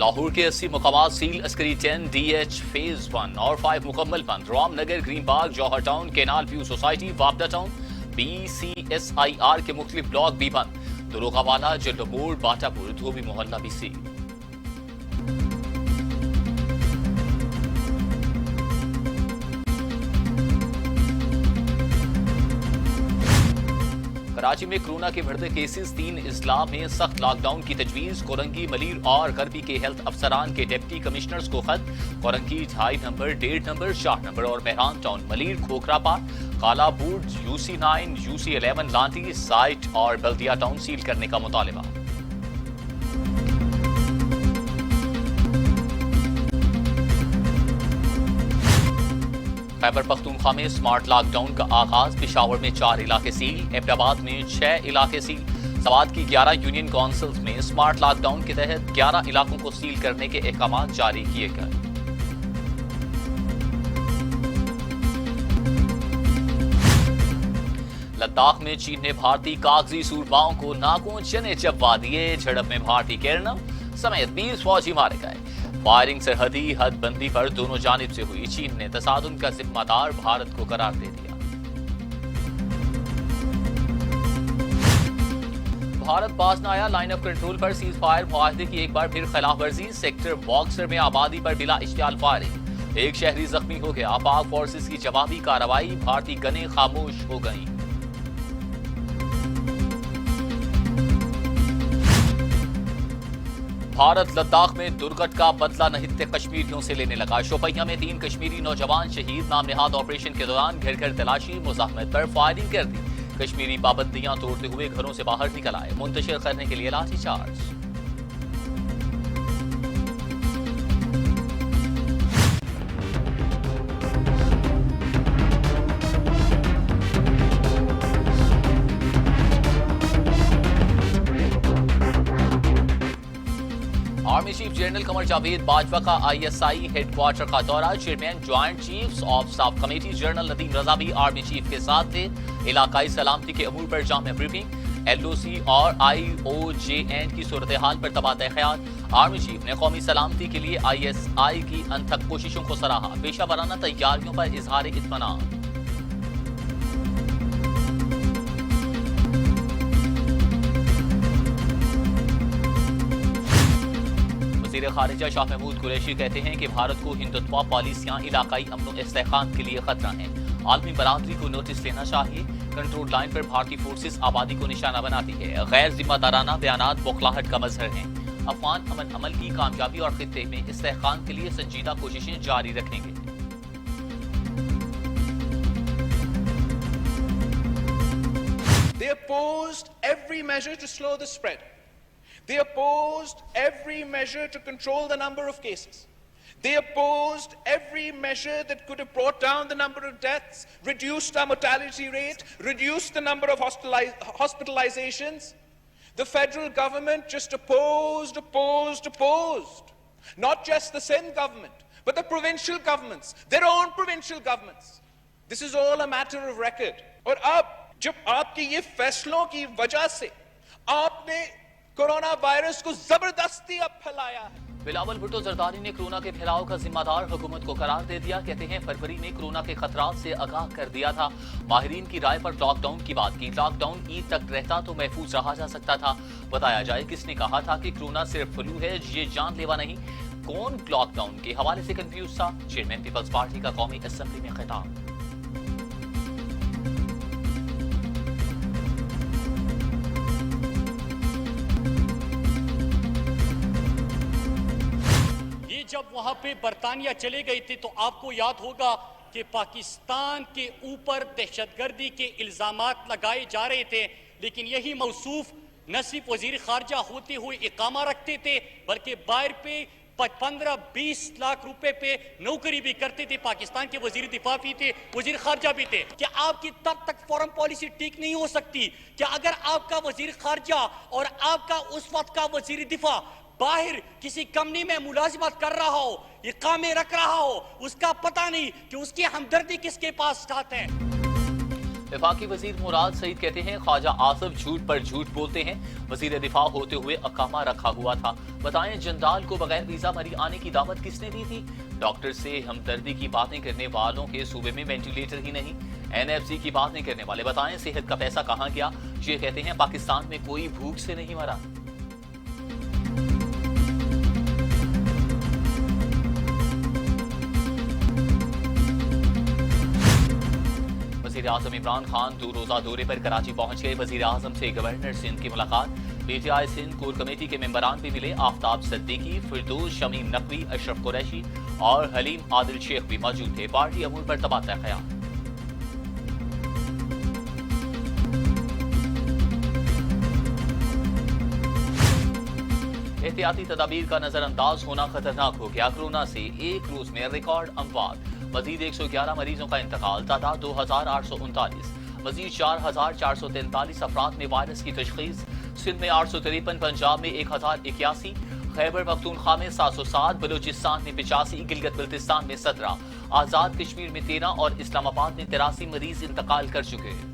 लाहौर के 80 मकामात सील, अस्करी 10 DH फेज 1 और 5 मुकम्मल बंद। Ramnagar, green park, Johar town, canal view society, वापडा टाउन, BCSIR के मुख्तलिफ ब्लॉक भी बंद। दरोगावाला, जनरल मोड़, बाटापुर, धोबी मोहल्ला भी सील। कराची में कोरोना के बढ़ते केसेस, 3 अजला में सख्त लॉकडाउन की तजवीज। कोरंगी, मलीर और गरबी के हेल्थ अफसरान के डिप्टी कमिश्नर्स को खत। कोरंगी 2.5 नंबर, 1.5 नंबर, 4 नंबर और Mehran town, Malir, Khokhrapar, Kalaboot, UC9, UC11 Landhi site और बल्दिया टाउन सील करने का मुतालिबा। खैबर पख्तूनख्वा में स्मार्ट लॉकडाउन का आगाज। पेशावर में 4 इलाके सील, एबटाबाद में 6 इलाके सील। सवात की 11 यूनियन काउंसिल्स में स्मार्ट लॉकडाउन के तहत 11 इलाकों को सील करने के अहकाम जारी किए गए। लद्दाख में चीन ने भारतीय कागजी सूरमाओं को नाकों चने चबवा दिए। झड़प में भारतीय कैरनम समेत 20 फौजी मारे गए। फायरिंग सरहदी हदबंदी पर दोनों जानिब से हुई। चीन ने तसादुम का जिम्मेदार भारत को करार दे दिया। भारत बाज न आया, लाइन ऑफ कंट्रोल पर सीज फायर मुआहदे की एक बार फिर खिलाफ वर्जी। सेक्टर बॉक्सर में आबादी पर बिला इश्तियाल फायरिंग, एक शहरी जख्मी हो गया। पाक फोर्सेस की जवाबी कार्रवाई, भारतीय गनें खामोश हो गईं। भारत लद्दाख में दुर्घट का बदला नहित्ते कश्मीरियों से लेने लगा। शोपियां में 3 कश्मीरी नौजवान शहीद। नाम नेहाद ऑपरेशन के दौरान घर घर तलाशी, मुजाहमत पर फायरिंग कर दी। कश्मीरी पाबंदियां तोड़ते हुए घरों से बाहर निकल आए। मुंतशिर करने के लिए लाठीचार्ज। Army chief general Qamar Javed Bajwa का ISI हेडक्वार्टर का दौरा। Chairman joint chiefs of staff committee general Nadeem Raza भी आर्मी चीफ के साथ थे। इलाकाई सलामती के अमूर पर जाम ब्रीफिंग। LOC और IOJN की सूरत हाल पर तबादला ख्याल। आर्मी चीफ ने कौमी सलामती के लिए ISI की अनथक कोशिशों को सराहा। पेशावराना तैयारियों पर इजहार इत्मीनान। वज़ीर खारिजा शाह महमूद कुरैशी कहते हैं कि भारत को हिंदुत्व पॉलिसियां इलाकाई अमन इस्तेहकाम के लिए खतरा हैं। आलमी बरादरी को नोटिस लेना चाहिए। कंट्रोल लाइन पर भारतीय फोर्सेस आबादी को निशाना बनाती है। गैर जिम्मेदाराना बयानात बौखलाहट का मजहर हैं। अफगान अमन अमल की कामयाबी और खित्ते में इस्तेहकाम के लिए संजीदा कोशिशें जारी रखेंगे। They opposed every measure to slow the spread. They opposed every measure to control the number of cases. They opposed every measure that could have brought down the number of deaths, reduced our mortality rate, reduced the number of hospitalizations. The federal government just opposed. Not just the Sindh government, but the provincial governments, their own provincial governments. This is all a matter of record. और अब जब आपके ये फैसलों की वजह से आपने कोरोना वायरस को जबरदस्ती अब फैलाया है। बिलावल भुट्टो जरदारी ने कोरोना के फैलाव का जिम्मेदार हुकूमत को करार दे दिया। कहते हैं फरवरी में कोरोना के खतरात से आगाह कर दिया था। माहिरीन की राय पर लॉकडाउन की बात की। लॉकडाउन ईद तक रहता तो महफूज रहा जा सकता था। बताया जाए किसने कहा था कि कोरोना सिर्फ फ्लू है, ये जानलेवा नहीं। कौन लॉकडाउन के हवाले से कंफ्यूज था? चेयरमैन पीपल्स पार्टी का कौमी असेंबली में खिताब। जब वहां पे बरतानिया चले गए थे तो आपको याद होगा कि पाकिस्तान के ऊपर दहशतगर्दी के इल्जामात लगाए जा रहे थे, लेकिन यही मौसूफ न सिर्फ वजीर खारजा होते हुए इकामा रखते थे बल्कि बाहर पे 15-20 लाख रुपए पे नौकरी भी करते थे। पाकिस्तान के वजीर दिफा भी थे, वजीर खारजा भी थे। क्या आपकी तब तक फॉरेन पॉलिसी ठीक नहीं हो सकती? क्या अगर आपका वजीर खारजा और आपका उस वक्त का वजीर दिफा बाहर किसी कंपनी में मुलाजिमत कर रहा हो, इकामे रख रहा हो, उसका पता नहीं कि उसकी हमदर्दी किसके पास स्टार्ट है? वफाकी वजीर मुराद सईद कहते हैं ख्वाजा आसिफ झूठ पर झूठ बोलते हैं। वजीर दिफा होते हुए अकामा रखा हुआ था। बताएं जनरल को बगैर वीजा मरी आने की दावत किसने दी थी? डॉक्टर से हमदर्दी की बातें करने वालों के सूबे में वेंटिलेटर ही नहीं। एनएफसी की बातें करने वाले बताएं सेहत का पैसा कहां गया? ये कहते हैं पाकिस्तान में कोई भूख से नहीं मरा। वज़ीर आज़म इमरान खान 2 रोजा दौरे पर कराची पहुंच गए। वज़ीर आज़म से गवर्नर सिंध की मुलाकात। पीटीआई सिंध कोर कमेटी के मेंबरान भी मिले। आफ्ताब सिद्दीकी, फिरदौस शमीम नकवी, अशरफ कुरैशी और हलीम आदिल शेख भी मौजूद थे। पार्टी अमूर पर तबादला ख्याल। एहतियाती तदाबीर का नजरअंदाज होना खतरनाक हो गया। कोरोना से एक रोज में रिकॉर्ड अमवात। मजीद 111 मरीजों का इंतकाल। तादाद 2839। मजीद 4443 अफराद में वायरस की तशखीस। सिंध में 853, पंजाब में 1081, खैबर पख्तूनख्वा में 707, बलूचिस्तान में 85, गिलगित बल्तिस्तान में 17, आजाद कश्मीर में 13 और इस्लामाबाद में 83 मरीज इंतकाल कर चुके हैं।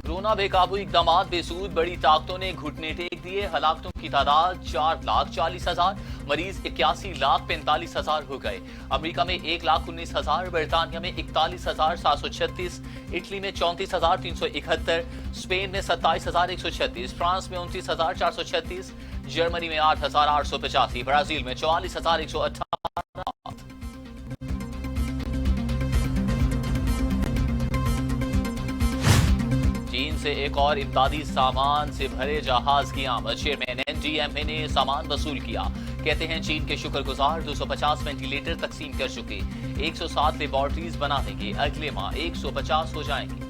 कोरोना बेकाबू इकदाम बेसूद। बड़ी ताकतों ने घुटने टेक दिए। हलाकतों की तादाद 4,40,000। मरीज 81,45,000 हो गए। अमेरिका में 1,19,000, बरतानिया में 41,736, इटली में 34,371, स्पेन में 27,136, फ्रांस में 29,436, जर्मनी में 8,885, ब्राजील में 44,118। चीन से एक और इमदादी सामान से भरे जहाज की आमद। चेयरमैन एनडीएमए ने सामान वसूल किया। कहते हैं चीन के शुक्रगुजार 250 वेंटिलेटर तकसीम कर चुके। 107 लेबॉर्ट्रीज बना देंगे। अगले माह 150 हो जाएंगे।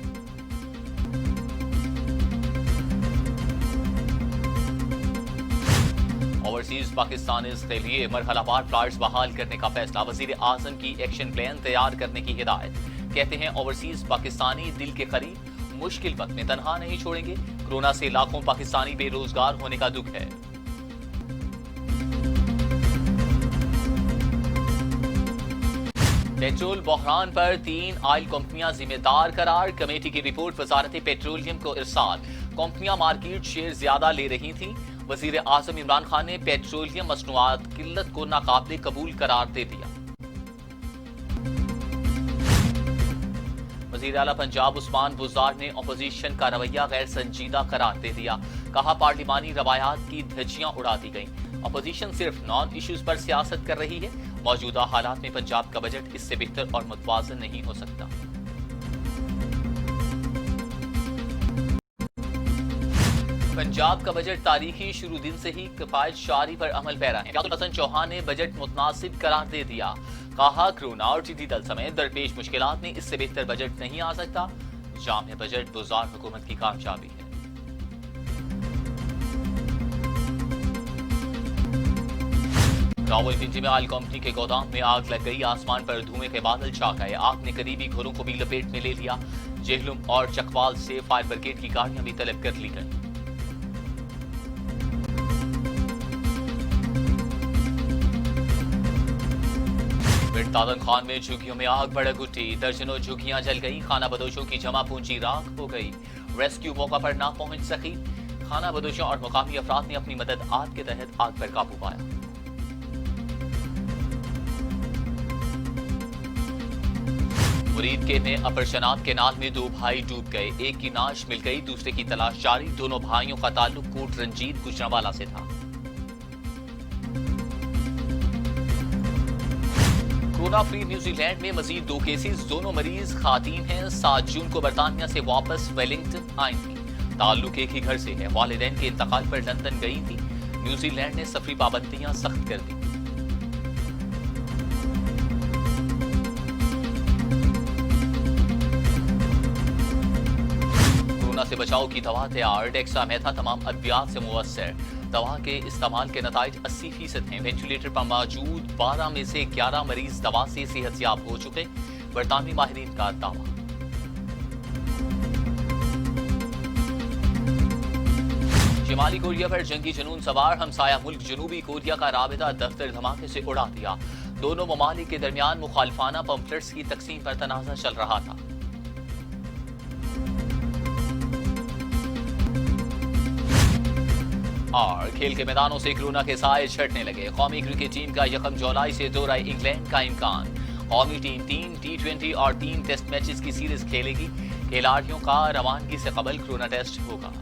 ओवरसीज पाकिस्तानीज के लिए मरहलावार फ्लाइट्स बहाल करने का फैसला। वजीर आजम की एक्शन प्लान तैयार करने की हिदायत। कहते हैं ओवरसीज पाकिस्तानी दिल के करीब, मुश्किल वक्त में तनहा नहीं छोड़ेंगे। कोरोना से लाखों पाकिस्तानी बेरोजगार होने का दुख है। पेट्रोल बहरान पर 3 ऑयल कंपनियां जिम्मेदार करार। कमेटी की रिपोर्ट वजारत पेट्रोलियम को इरसाल। कंपनियां मार्केट शेयर ज्यादा ले रही थी। वजीर आजम इमरान खान ने पेट्रोलियम मसनूआत किल्लत को नाकाबिले कबूल करार दे दिया। वज़ीर आला पंजाब उस्मान बुज़दार ने अपोजिशन का रवैया गैर संजीदा करार दे दिया। कहा पार्लिमानी रवायात की धज्जियां उड़ा दी गईं। अपोजिशन सिर्फ नॉन इश्यूज पर सियासत कर रही है। मौजूदा हालात में पंजाब का बजट इससे बेहतर और मुतवाज़न नहीं हो सकता। पंजाब का बजट तारीखी शुरू दिन से ही किफायत शारी पर अमल पैरा है। हसन चौहान ने बजट मुतनासिब करार दे दिया। कहा कोरोना और टिड्डी दल समेत दरपेश मुश्किलात में इससे बेहतर बजट नहीं आ सकता। जाम बजट बुज़दार हुकूमत की कामयाबी है। रावलपिंडी में ऑयल कंपनी के गोदाम में आग लग गई। आसमान पर धुएं के बादल छा गए। आग ने करीबी घरों को भी लपेट में ले लिया। जेहलुम और चकवाल से फायर ब्रिगेड की गाड़ियां भी तलब कर ली गई। तादन खान में झुग्गियों में आग भड़क उठी। दर्जनों झुग्गियां जल गई। खाना बदोशों की जमा पूंजी राख हो गई। रेस्क्यू मौका पर ना पहुंच सकी। खाना बदोशों और मुकामी अफराद ने अपनी मदद आग के तहत आग पर काबू पाया। मुरीदके में अपर शनाब केनाल में 2 भाई डूब गए। एक की नाश मिल गई, दूसरे की तलाश जारी। दोनों भाइयों का ताल्लुक कोट रंजीत गुजरांवाला से था। कोरोना फ्री न्यूजीलैंड में मजीद 2 केसेस। दोनों मरीज खातीन हैं। 7 जून को बरतानिया से वापस वेलिंगटन आई थी। ताल्लुक एक ही घर से है। वालिदैन के इंतकाल पर लंदन गई थी। न्यूजीलैंड ने सफरी पाबंदियां सख्त कर दी। कोरोना से बचाव की दवा तैयार। डेक्सामेथा तमाम अद्वियात से मुअस्सर। दवा के इस्तेमाल के नताइज 80% हैं। वेंटिलेटर पर मौजूद 12 में से 11 मरीज दवा से सेहतयाब हो चुके। बरतानवी माहिरीन का दावा। शिमाली कोरिया पर जंगी जुनून सवार हमसाया मुल्क जनूबी कोरिया का राबिता दफ्तर धमाके से उड़ा दिया। दोनों ममालिक के दरमियान मुखालिफाना पंफलेट्स की तकसीम पर तनाज़ा चल रहा था। और खेल के मैदानों से कोरोना के साए छटने लगे। कौमी क्रिकेट टीम का 1 जुलाई से दौरा इंग्लैंड का इम्कान। कौमी टीम 3 T20 और 3 टेस्ट मैचेस की सीरीज खेलेगी। खिलाड़ियों का रवानगी से कबल कोरोना टेस्ट होगा।